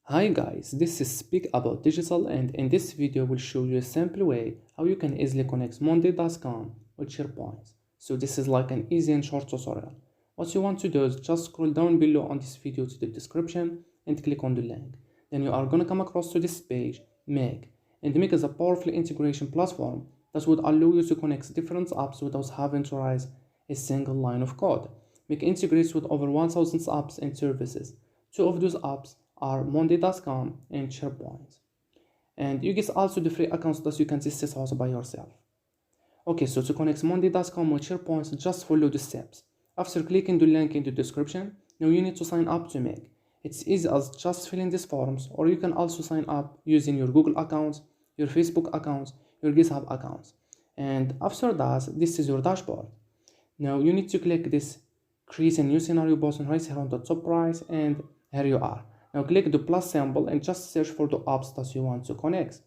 Hi guys, this is Speak About Digital, and in this video we'll show you a simple way how you can easily connect monday.com with SharePoint. So this is like an easy and short tutorial. What you want to do is just scroll down below on this video to the description and click on the link. Then you are going to come across to this page, Make. And Make is a powerful integration platform that would allow you to connect different apps without having to write a single line of code. Make integrates with over 1000 apps and services. Two of those apps are monday.com and SharePoint. And you get also the free accounts that you can test it out by yourself. Okay, so to connect monday.com with SharePoint, just follow the steps. After clicking the link in the description, now you need to sign up to Make. It's easy as just filling these forms, or you can also sign up using your Google account, your Facebook account, your GitHub account. And after that, this is your dashboard. Now you need to click this create a new scenario button right here on the top right, and here you are. Now click the plus symbol and just search for the apps that you want to connect.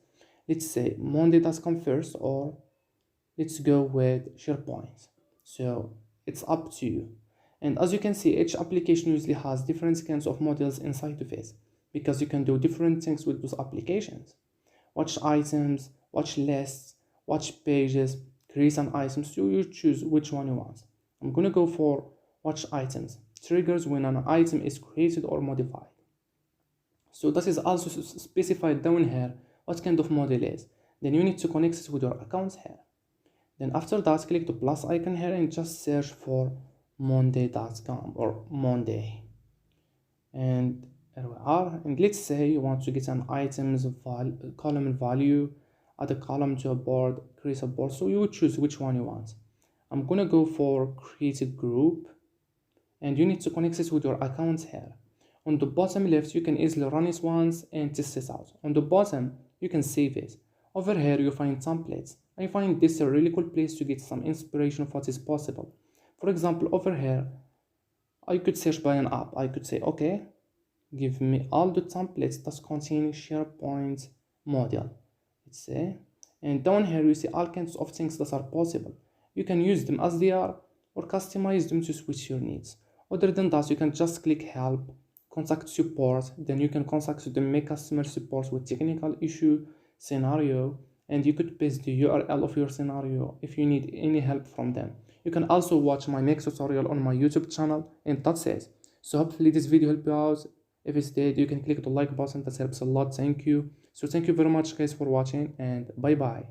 Let's say monday.com first, or let's go with SharePoint. So it's up to you. And as you can see, each application usually has different kinds of modules inside of it, because you can do different things with those applications. Watch items, watch lists, watch pages, create an item, so you choose which one you want. I'm gonna go for watch items. Triggers when an item is created or modified. So that is also specified down here what kind of model is. Then you need to connect it with your account here. Then after that, click the plus icon here and just search for monday.com or Monday. And here we are. And let's say you want to get an items column value, add a column to a board, create a board. So you would choose which one you want. I'm gonna go for create a group, and you need to connect it with your account here. On the bottom left, you can easily run it once and test it out. On the bottom, you can save it. Over here, you find templates. I find this a really cool place to get some inspiration of what is possible. For example, over here, I could search by an app. I could say, okay, give me all the templates that contain SharePoint module. Let's say, and down here you see all kinds of things that are possible. You can use them as they are or customize them to suit your needs. Other than that, you can just click help, contact support, then you can contact the Make customer support with technical issue, scenario, and you could paste the URL of your scenario if you need any help from them. You can also watch my Make tutorial on my YouTube channel, and that's it. So hopefully this video helped you out. If it did, you can click the like button, that helps a lot. Thank you. So thank you very much guys for watching, and bye bye.